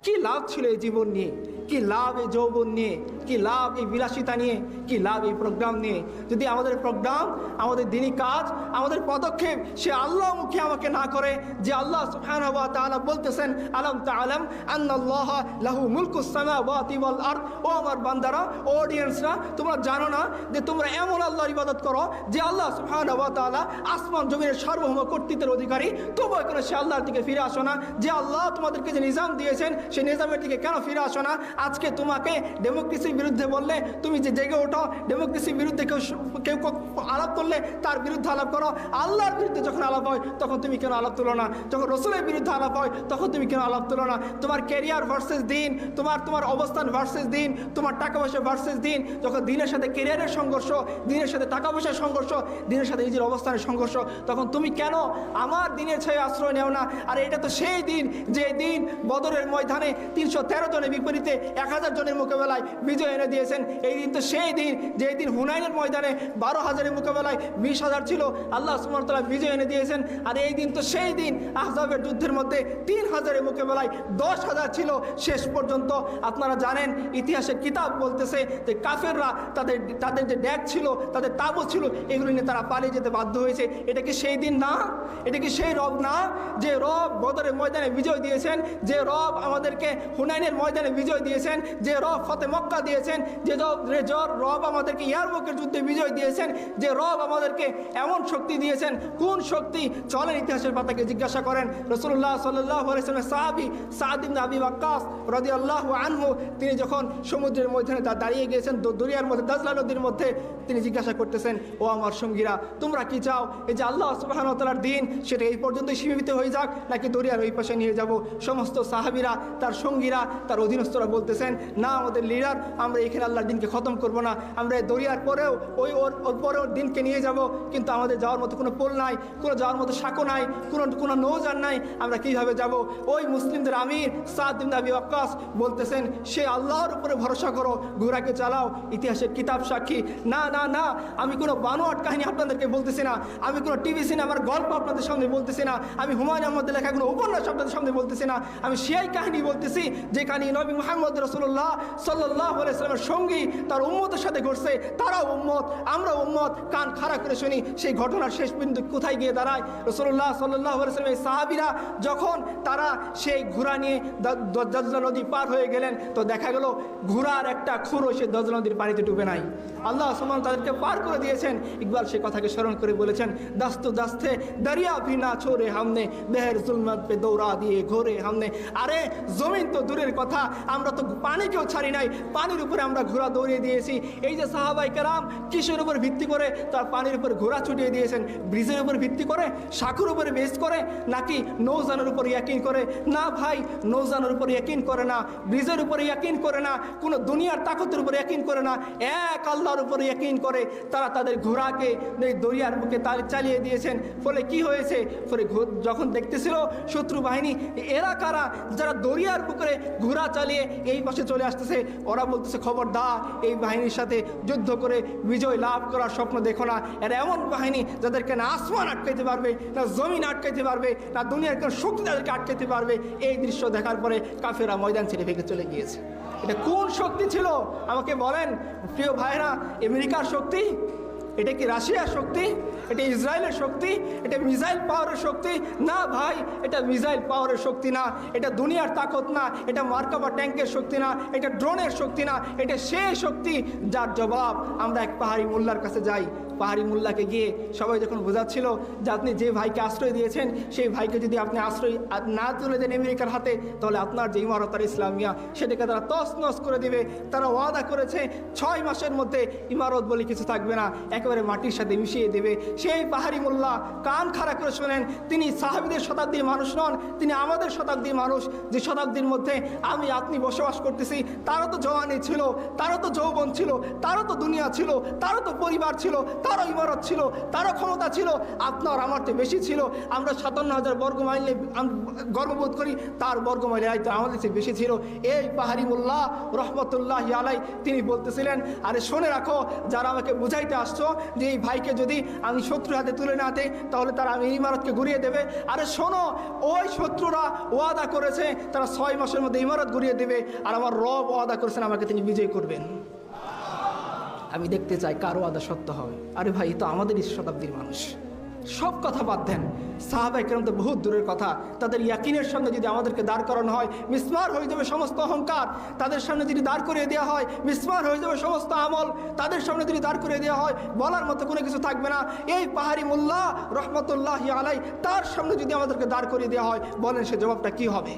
কি লাভ ছিল এই জীবন নিয়ে, কি লাভ এই যৌবন নিয়ে, কি লাভ এই বিলাসিতা নিয়ে, কি লাভ এই প্রোগ্রাম নিয়ে, যদি আমাদের প্রোগ্রাম, আমাদের দিনী কাজ, আমাদের পদক্ষেপ সে আল্লাহ মুখে আমাকে না করে। যে আল্লাহ সুবহানাহু ওয়া তাআলা বলতেছেন, আলাম তাআলাম আন্নাল্লাহা লাহু মুলকুস সামাওয়াতি ওয়াল আরদ। ও আমার বান্দারা, অডিয়েন্সরা, তোমরা জানো না যে তোমরা এমন আল্লাহর ইবাদত করো যে আল্লাহ সুবহানাহু ওয়া তাআলা আসমান জমিনের সার্বভৌম কর্তৃত্বের অধিকারী, তবু এখনো সে আল্লাহর দিকে ফিরে আসো না। যে আল্লাহ তোমাদেরকে যে নিজাম দিয়েছেন সেই নিজামের দিকে কেন ফিরে আসো না? আজকে তোমাকে ডেমোক্রেসির বিরুদ্ধে বললে তুমি যে জেগে ওঠো, ডেমোক্রেসির বিরুদ্ধে কেউ আলাপ করলে তার বিরুদ্ধে আলাপ করো। আল্লাহর বিরুদ্ধে যখন আলাপ হয় তখন তুমি কেন আলাপ তুলো না? যখন রসুলের বিরুদ্ধে আলাপ হয় তখন তুমি কেন আলাপ তুলো না? তোমার ক্যারিয়ার ভার্সেস দিন, তোমার অবস্থান ভার্সেস দিন, তোমার টাকা পয়সা ভার্সেস দিন, যখন দিনের সাথে ক্যারিয়ারের সংঘর্ষ, দিনের সাথে টাকা পয়সার সংঘর্ষ, দিনের সাথে নিজের অবস্থানের সংঘর্ষ, তখন তুমি কেন আমার দিনের ছায়া আশ্রয় নেও না? আর এটা তো সেই দিন যে দিন বদরের ময়দানে 313 জনের বিপরীতে 1000 জনের মোকাবেলায় বিজয় এনে দিয়েছেন। এই দিন তো সেই দিন যে দিন হুনাইনের ময়দানে 12,000-এর মোকাবেলায় 20,000 ছিল, আল্লাহ সুবহানাহু ওয়া তাআলা বিজয় এনে দিয়েছেন। আর এই দিন তো সেই দিন আহজাবের যুদ্ধের মধ্যে 3,000-এর মোকাবেলায় 10,000 ছিল শেষ পর্যন্ত। আপনারা জানেন, ইতিহাসের কিতাব বলতেছে যে কাফেররা তাদের যে ড্যাগ ছিল, তাদের তাবু ছিল, এগুলো নিয়ে তারা পালিয়ে যেতে বাধ্য হয়েছে। এটা কি সেই দিন না? এটা কি সেই রব না যে রব বদরের ময়দানে বিজয় দিয়েছেন, যে রব আমাদেরকে হুনাইনের ময়দানে বিজয় দিয়েছেন, যে রব ফতে মক্কা দিয়েছেন, যে রব আমাদেরকে ইয়ারমুকের যুদ্ধে বিজয় দিয়েছেন, যে রব আমাদেরকে এমন শক্তি দিয়েছেন? কোন শক্তি? চলেন ইতিহাসের পাতাকে জিজ্ঞাসা করেন। রাসূলুল্লাহ সাল্লাল্লাহু আলাইহি ওয়াসাল্লামের সাহাবী সাদ ইবনে আবি ওয়াক্কাস রাদিয়াল্লাহু আনহু, তিনি যখন সমুদ্রের মধ্যে দাঁড়িয়ে গিয়েছেন, দরিয়ার মধ্যে, দাজলা নদীর মধ্যে, তিনি জিজ্ঞাসা করতেছেন, ও আমার সঙ্গীরা, তোমরা কি চাও? এই যে আল্লাহ সুবহানাহু ওয়া তাআলার দিন সেটা এই পর্যন্তই সীমিত হয়ে যাক, নাকি দরিয়ার ওই পাশে নিয়ে যাব? সমস্ত সাহাবীরা, তার সঙ্গীরা, তার অধীনস্থরা বলতেছেন, না আমাদের লিডার, আমরা এখানে আল্লাহর দিনকে খতম করব না, আমরা দরিয়ার পরেও ওর পরেও দিনকে নিয়ে যাব, কিন্তু আমাদের যাওয়ার মতো কোনো পোল নাই, কোনো যাওয়ার মতো সাঁকো নাই, কোনো নৌযান নাই, আমরা কীভাবে যাব? ওই মুসলিমদের আমির সাদ ইবনে আবি ওয়াক্কাস বলতেছেন, সে আল্লাহর উপরে ভরসা করো, ঘোড়াকে চালাও। ইতিহাসের কিতাব সাক্ষী। না না না, আমি কোনো বানোয়াট কাহিনী আপনাদেরকে বলতেছি না, আমি কোনো টিভি সিনেমার গল্প আপনাদের সামনে বলতেছি না, আমি হুমায়ুন আহমদের লেখা কোনো উপন্যাস আপনাদের সামনে বলতেছি না, আমি সেই কাহিনী বলতেছি যে কাহিনী নবী মুহাম্মদ রাসূলুল্লাহ সাল্লাল্লাহু আলাইহি ওয়াসাল্লামের সঙ্গী তার উম্মতের সাথে ঘটছে। তারাও উম্মত, আমরা উম্মত, কান খাড়া করে শুনি সেই ঘটনার শেষ বিন্দু কোথায় গিয়ে দাঁড়ায়। রাসূলুল্লাহ সাল্লাল্লাহু আলাইহি ওয়াসাল্লামের সাহাবীরা যখন তারা সেই ঘোড়া নিয়ে দাজলা নদী পার হয়ে গেলেন, তো দেখা গেল ঘোড়ার একটা খুরও সে দাজলা নদীর পানিতে ডুবে নাই। আল্লাহ সুবহানাহু তাদেরকে পার করে দিয়েছেন। ইকবাল সে কথাকে স্মরণ করে বলেছেন, দাস্ত দাস্তে দরিয়া ভি না ছোড়ে হামনে, বেহের জুলমত পে দৌড়া দিয়ে ঘোরে হামনে। আরে জমিন তো দূরের কথা, আমরা তো পানিকেও ছাড়ি নাই, পানির উপরে আমরা ঘোড়া দৌড়িয়ে দিয়েছি। এই যে সাহাবায়ে কেরাম কিসের উপর ভিত্তি করে তার পানির উপর ঘোড়া ছুটিয়ে দিয়েছেন? ব্রিজের উপর ভিত্তি করে, সাঁকুর উপরে বেস করে, নাকি নৌজানের উপর ইয়াকিন করে? না ভাই, নৌজানের উপর ইয়াকিন করে না, ব্রিজের উপরে ইয়াকিন করে না, কোনো দুনিয়ার তাকতের উপর ইয়াকিন করে না, এক আল্লাহর উপর ইয়াকিন করে তারা তাদের ঘোড়াকে দরিয়ার বুকে চালিয়ে দিয়েছেন। ফলে কি হয়েছে? ফলে যখন দেখতেছিল শত্রু বাহিনী, এরা কারা যারা দরিয়ার বুকে ঘোড়া চালিয়ে এই পাশে চলে আসতেছে, ওরা বলতেছে, খবরদার এই বাহিনীর সাথে যুদ্ধ করে বিজয় লাভ করার স্বপ্ন দেখো না। এরা এমন বাহিনী যাদেরকে না আসমান আটকাইতে পারবে, না জমিন আটকাইতে পারবে, না দুনিয়ার কোনো শক্তি তাদেরকে আটকাইতে পারবে। এই দৃশ্য দেখার পরে কাফেররা ময়দান ছেড়ে ভেঙে চলে গিয়েছে। এটা কোন শক্তি ছিল আমাকে বলেন প্রিয় ভাইরা? আমেরিকার শক্তি? এটা কি রাশিয়ার শক্তি? এটা ইসরায়েলের শক্তি? এটা মিসাইল পাওয়ারের শক্তি? না ভাই, এটা মিসাইল পাওয়ারের শক্তি না, এটা দুনিয়ার তাকত না, এটা মার্কাবা ট্যাঙ্কের শক্তি না, এটা ড্রোনের শক্তি না, এটা সেই শক্তি যার জবাব আমরা এক পাহাড়ি মোল্লার কাছে যাই। পাহাড়ি মোল্লাকে গিয়ে সবাই যখন বোঝাচ্ছিল যে আপনি যে ভাইকে আশ্রয় দিয়েছেন সেই ভাইকে যদি আপনি আশ্রয় না তুলে দেন আমেরিকার হাতে, তাহলে আপনার যে ইমারত আর ইসলামিয়া সেটাকে তারা তছনছ করে দিবে। তারা ওয়াদা করেছে 6 মাসের মধ্যে ইমারত বলে কিছু থাকবে না, একেবারে মাটির সাথে মিশিয়ে দেবে। সেই পাহাড়ি মোল্লা কান খাড়া করে শোনেন, তিনি সাহাবীদের শতাব্দীর মানুষ নন, তিনি আমাদের শতাব্দীর মানুষ। যে শতাব্দীর মধ্যে আমি আপনি বসবাস করতেছি, তারও তো জওয়ানি ছিল, তারও তো যৌবন ছিল, তারও তো দুনিয়া ছিল, তারও তো পরিবার ছিল, তারও ইমারত ছিল, তারও ক্ষমতা ছিল, আপনার আমার তো বেশি ছিল। আমরা 57,000 বর্গমাইলে গর্ববোধ করি, তার বর্গমাইলে হয়তো আমাদের চেয়ে বেশি ছিল। এই পাহাড়ি মোল্লা রহমতুল্লাহি আলাইহি তিনি বলতেছিলেন, আরে শুনে রাখো, যারা আমাকে বুঝাইতে আসছো যে এই ভাইকে যদি আমি শত্রু হাতে তুলে না দেয় তাহলে তারা আমি ইমারতকে ঘুরিয়ে দেবে। আরে শোনো, ওই শত্রুরা ওয়াদা করেছে তারা 6 মাসের মধ্যে ইমারত ঘুরিয়ে দেবে, আর আমার রব ওয়াদা করেছেন আমাকে তিনি বিজয় করবেন। আমি দেখতে চাই কার ওয়াদা সত্য হবে। আরে ভাই, তো আমাদেরই শতাব্দীর মানুষ। সব কথা বাদ দেন, সাহাবায়ে কেরাম তো বহুত দূরের কথা, তাদের ইয়াকিনের সঙ্গে যদি আমাদেরকে দাঁড় করানো হয় মিসমার হয়ে যাবে সমস্ত অহংকার। তাদের সামনে যদি দাঁড় করিয়ে দেওয়া হয় মিসমার হয়ে যাবে সমস্ত আমল। তাদের সামনে যদি দাঁড় করিয়ে দেওয়া হয় বলার মতো কোনো কিছু থাকবে না। এই পাহাড়ি মোল্লা রহমতুল্লাহি আলাই, তার সামনে যদি আমাদেরকে দাঁড় করিয়ে দেওয়া হয়, বলেন সে জবাবটা কি হবে?